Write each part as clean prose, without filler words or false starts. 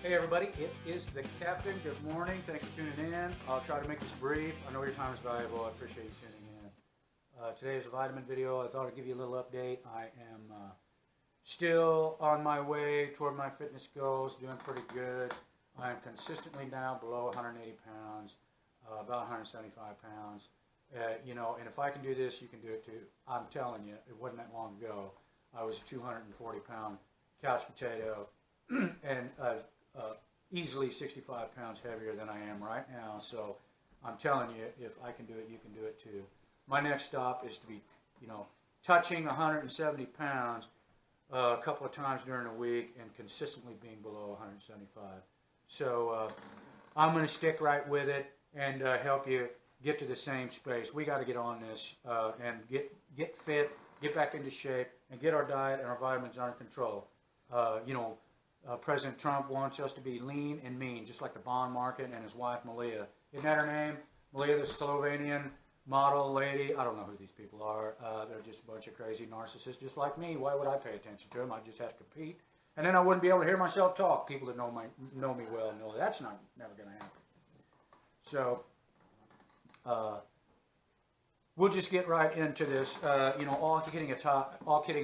Hey everybody, it is the Captain. Good morning. Thanks for tuning in. I'll try to make this brief. I know your time is valuable. I appreciate you tuning in. Today is a vitamin video. I thought I'd give you a little update. I am still on my way toward my fitness goals, doing pretty good. I am consistently now below 180 pounds, about 175 pounds. And if I can do this, you can do it too. I'm telling you, it wasn't that long ago. I was a 240-pound couch potato and easily 65 pounds heavier than I am right now. So I'm telling you, if I can do it, you can do it too. My next stop is to be, touching 170 pounds a couple of times during a week and consistently being below 175. So I'm going to stick right with it and help you get to the same space. We got to get on this and get fit, get back into shape, and get our diet and our vitamins under control. President Trump wants us to be lean and mean, just like the bond market and his wife Malia. Isn't that her name? Malia, the Slovenian model lady. I don't know who these people are. They're just a bunch of crazy narcissists, just like me. Why would I pay attention to them? I just have to compete, and then I wouldn't be able to hear myself talk. People that know me well know that's never going to happen. So we'll just get right into this. All kidding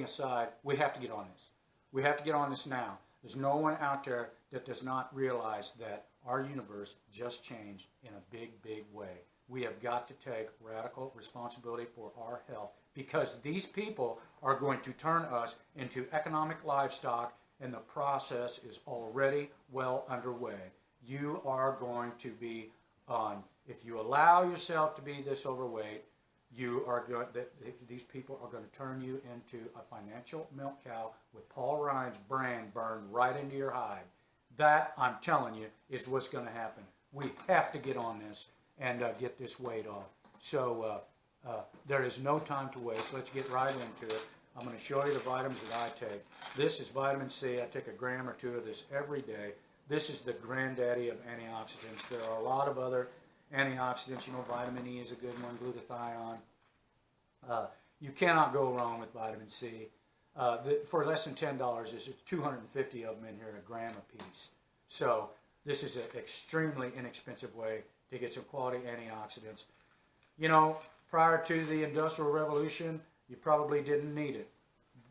aside, we have to get on this. We have to get on this now. There's no one out there that does not realize that our universe just changed in a big, big way. We have got to take radical responsibility for our health because these people are going to turn us into economic livestock, and the process is already well underway. You are going to be if you allow yourself to be this overweight, these people are going to turn you into a financial milk cow with Paul Ryan's brand burned right into your hide. That, I'm telling you, is what's going to happen. We have to get on this and get this weight off. So there is no time to waste. Let's get right into it. I'm going to show you the vitamins that I take. This is vitamin C. I take a gram or two of this every day. This is the granddaddy of antioxidants. There are a lot of other antioxidants. Vitamin E is a good one, glutathione. You cannot go wrong with vitamin C. For less than $10, there's 250 of them in here, a gram a piece. So this is an extremely inexpensive way to get some quality antioxidants. Prior to the Industrial Revolution, you probably didn't need it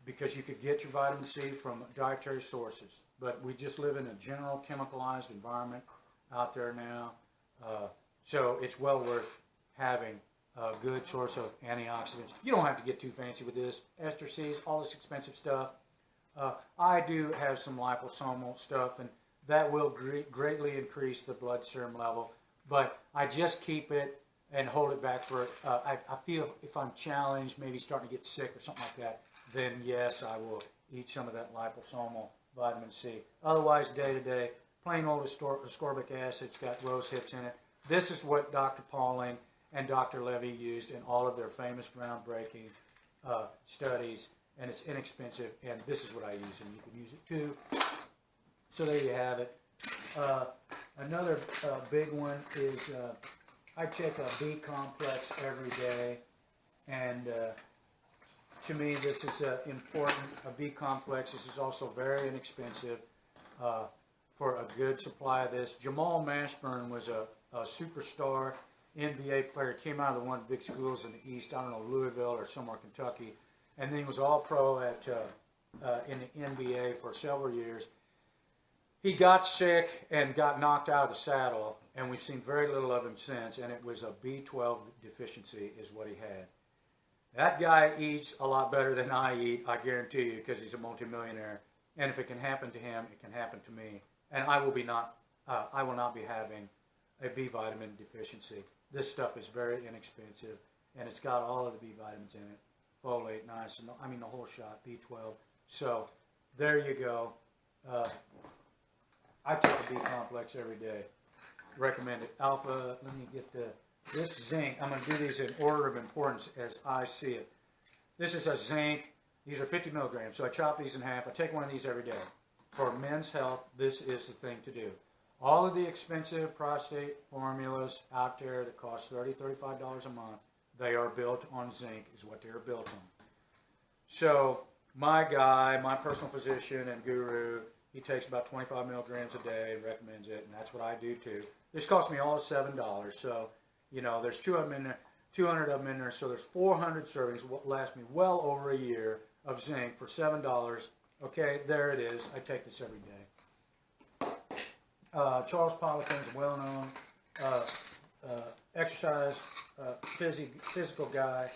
because you could get your vitamin C from dietary sources. But we just live in a general chemicalized environment out there now. So it's well worth having a good source of antioxidants. You don't have to get too fancy with this. Ester C's, all this expensive stuff. I do have some liposomal stuff, and that will greatly increase the blood serum level. But I just keep it and hold it back for, I feel if I'm challenged, maybe starting to get sick or something like that, then yes, I will eat some of that liposomal vitamin C. Otherwise, day to day, plain old ascorbic acid, it's got rose hips in it. This is what Dr. Pauling and Dr. Levy used in all of their famous groundbreaking studies, and it's inexpensive, and this is what I use, and you can use it too. So there you have it. Another big one is I take a B complex every day, and to me this is important. A B complex, this is also very inexpensive for a good supply of this. Jamal Mashburn was a superstar NBA player, came out of one of the big schools in the East, I don't know, Louisville or somewhere, Kentucky, and then he was all pro in the NBA for several years. He got sick and got knocked out of the saddle, and we've seen very little of him since, and it was a B12 deficiency is what he had. That guy eats a lot better than I eat, I guarantee you, because he's a multimillionaire, and if it can happen to him, it can happen to me, and I will not be having a B vitamin deficiency. This stuff is very inexpensive, and it's got all of the B vitamins in it. Folate, niacin, the whole shot, B12. So, there you go. I take a B complex every day. Recommend it. Alpha, let me get this zinc. I'm going to do these in order of importance as I see it. This is a zinc. These are 50 milligrams, so I chop these in half. I take one of these every day. For men's health, this is the thing to do. All of the expensive prostate formulas out there that cost $30, $35 a month, they are built on zinc, is what they're built on. So my guy, my personal physician and guru, He takes about 25 milligrams a day and recommends it, and that's what I do too. This cost me all $7, so there's 200 of them in there. 200 of them in there, so there's 400 servings. What lasts me well over a year of zinc for $7. Okay, there it is. I take this every day. Charles Poliquin's a well-known exercise physical guy,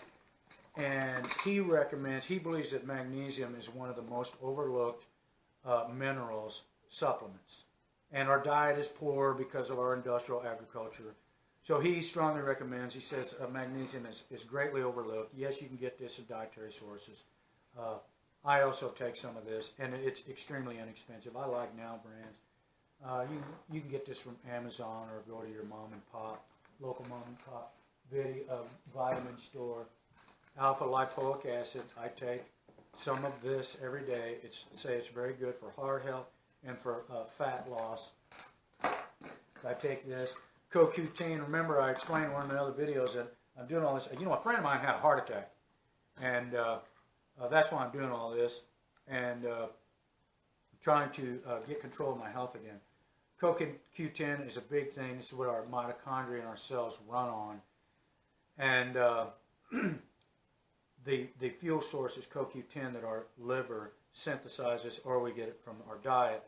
and he believes that magnesium is one of the most overlooked minerals supplements. And our diet is poor because of our industrial agriculture. So he strongly recommends, he says magnesium is greatly overlooked. Yes, you can get this in dietary sources. I also take some of this, and it's extremely inexpensive. I like Now brands. You can get this from Amazon or go to your local mom and pop vitamin store. Alpha lipoic acid, I take some of this every day. It's very good for heart health and for fat loss. I take this. CoQ10, remember I explained in one of my other videos that I'm doing all this. A friend of mine had a heart attack, and that's why I'm doing all this, and trying to get control of my health again. CoQ10 is a big thing. This is what our mitochondria and our cells run on, and the fuel source is CoQ10 that our liver synthesizes, or we get it from our diet.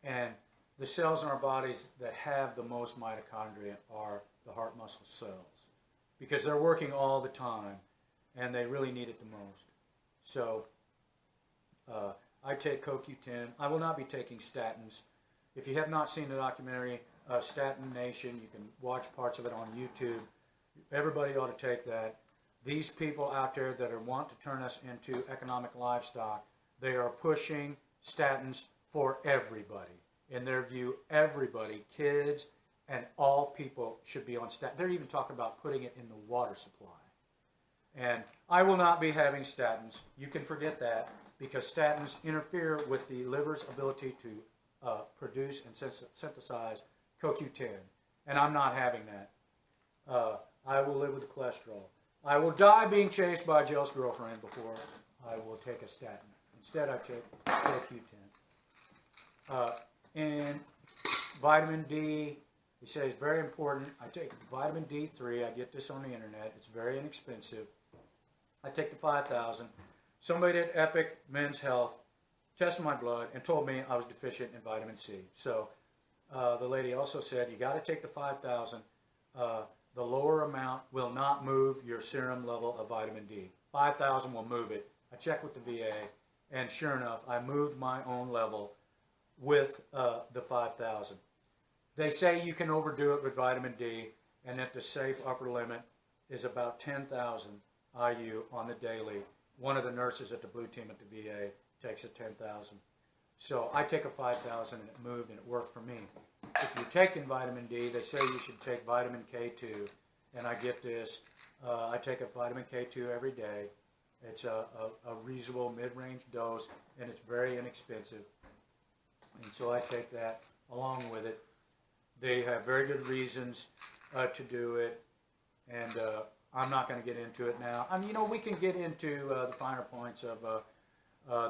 And the cells in our bodies that have the most mitochondria are the heart muscle cells, because they're working all the time and they really need it the most. So I take CoQ10. I will not be taking statins. If you have not seen the documentary Statin Nation, you can watch parts of it on YouTube. Everybody ought to take that. These people out there that want to turn us into economic livestock, they are pushing statins for everybody. In their view, everybody, kids and all people, should be on statins. They're even talking about putting it in the water supply. And I will not be having statins. You can forget that, because statins interfere with the liver's ability to produce and synthesize CoQ10. And I'm not having that. I will live with the cholesterol. I will die being chased by a jealous girlfriend before I will take a statin. Instead, I take CoQ10. And vitamin D, he says, very important. I take vitamin D3. I get this on the internet. It's very inexpensive. I take the 5,000. Somebody at Epic Men's Health tested my blood and told me I was deficient in vitamin C. So the lady also said, you got to take the 5,000. The lower amount will not move your serum level of vitamin D. 5,000 will move it. I checked with the VA, and sure enough, I moved my own level with the 5,000. They say you can overdo it with vitamin D, and that the safe upper limit is about 10,000 IU on the daily. One of the nurses at the blue team at the VA takes a 10,000. So I take a 5,000, and it moved, and it worked for me. If you're taking vitamin D, they say you should take vitamin K2, and I get this. I take a vitamin K2 every day. It's a reasonable mid-range dose, and it's very inexpensive. And so I take that along with it. They have very good reasons to do it, and I'm not going to get into it now. We can get into the finer points of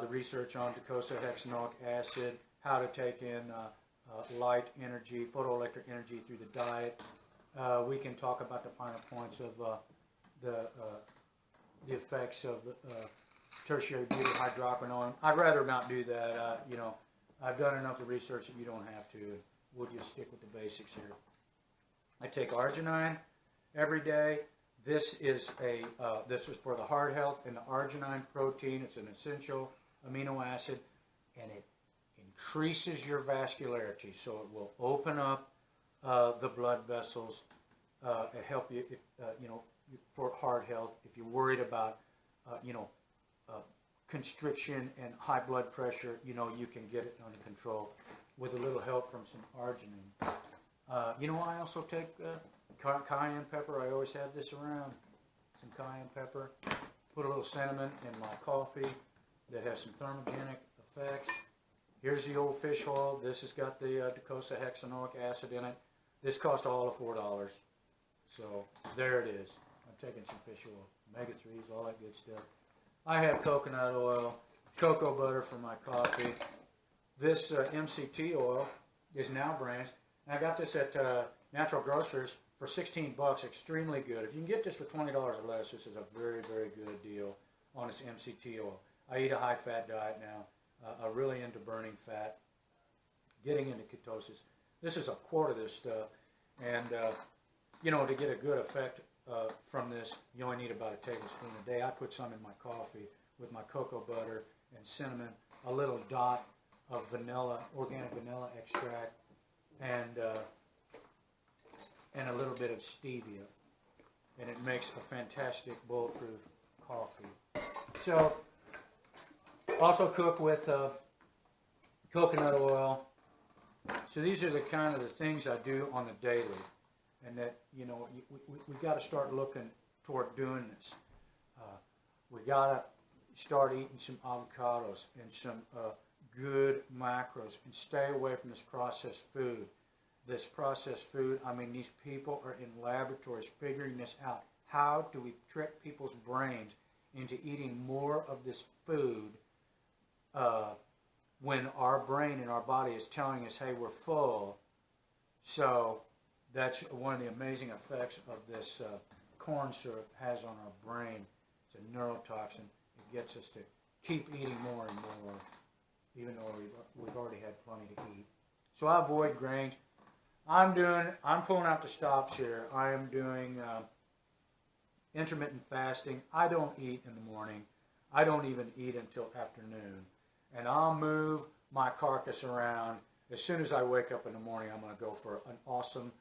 the research on docosahexaenoic acid, how to take in light energy, photoelectric energy through the diet. We can talk about the finer points of the effects of tertiary butyrhydroquinone. I'd rather not do that. I've done enough of research that you don't have to. We'll just stick with the basics here. I take arginine every day. This is for the heart health, and the arginine protein. It's an essential amino acid, and it increases your vascularity, so it will open up the blood vessels and help you, for heart health. If you're worried about, constriction and high blood pressure, you can get it under control with a little help from some arginine. I also take cayenne pepper. I always have this around, some cayenne pepper. Put a little cinnamon in my coffee that has some thermogenic effects. Here's the old fish oil. This has got the docosahexaenoic acid in it. This cost all of $4. So there it is. I'm taking some fish oil, omega-3s, all that good stuff. I have coconut oil, cocoa butter for my coffee, this MCT oil is now branched. And I got this at Natural Grocers for 16 bucks, extremely good. If you can get this for $20 or less, this is a very, very good deal on this MCT oil. I eat a high-fat diet now. I'm really into burning fat, getting into ketosis. This is a quart of this stuff, and you know, to get a good effect from this, you only need about a tablespoon a day. I put some in my coffee with my cocoa butter and cinnamon, a little dot of vanilla, organic vanilla extract, and a little bit of stevia, and it makes a fantastic bulletproof coffee. So, also cook with coconut oil. So these are the kind of the things I do on the daily, and that, you know, we got to start looking toward doing this. We got to start eating some avocados and some good macros, and stay away from this processed food. This processed food, I mean, these people are in laboratories figuring this out. How do we trick people's brains into eating more of this food when our brain and our body is telling us, hey, we're full? So that's one of the amazing effects of this corn syrup has on our brain. It's a neurotoxin. It gets us to keep eating more and more, even though we've already had plenty to eat. So I avoid grains. I'm pulling out the stops here. I am doing intermittent fasting. I don't eat in the morning. I don't even eat until afternoon. And I'll move my carcass around. As soon as I wake up in the morning, I'm going to go for an awesome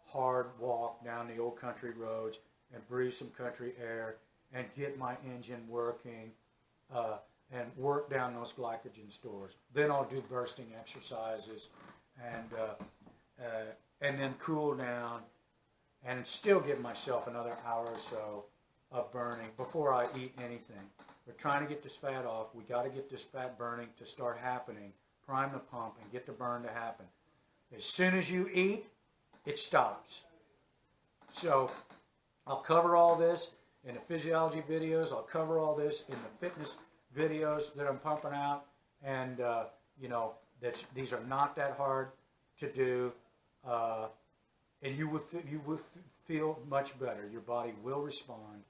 hard walk down the old country roads and breathe some country air and get my engine working and work down those glycogen stores. Then I'll do bursting exercises and then cool down and still give myself another hour or so of burning before I eat anything. We're trying to get this fat off. We got to get this fat burning to start happening. Prime the pump and get the burn to happen. As soon as you eat, it stops. So I'll cover all this in the physiology videos. I'll cover all this in the fitness videos that I'm pumping out. And, you know, these are not that hard to do. And you will feel much better. Your body will respond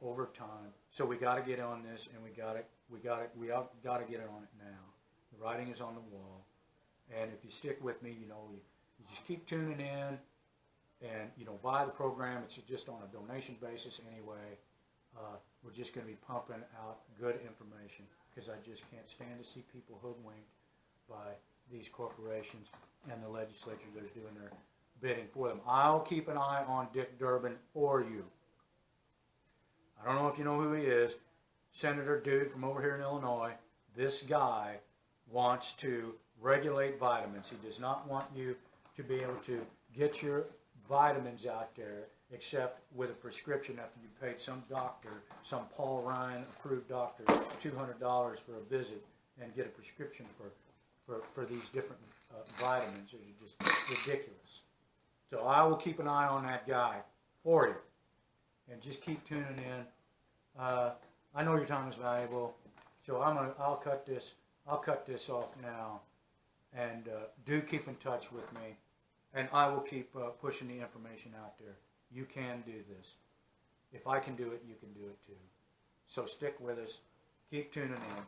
over time. So we got to get on this, and we got to get on it now. The writing is on the wall, and if you stick with me, you know, you just keep tuning in, and you know, buy the program. It's just on a donation basis anyway. We're just going to be pumping out good information because I just can't stand to see people hoodwinked by these corporations and the legislature that's doing their bidding for them. I'll keep an eye on Dick Durbin for you. I don't know if you know who he is. Senator dude from over here in Illinois. This guy wants to regulate vitamins. He does not want you to be able to get your vitamins out there except with a prescription after you paid some doctor, some Paul Ryan approved doctor, $200 for a visit and get a prescription for these different vitamins. It's just ridiculous. So I will keep an eye on that guy for you. And just keep tuning in. I know your time is valuable, so I'll cut this off now. And do keep in touch with me, and I will keep pushing the information out there. You can do this. If I can do it, you can do it too. So stick with us. Keep tuning in.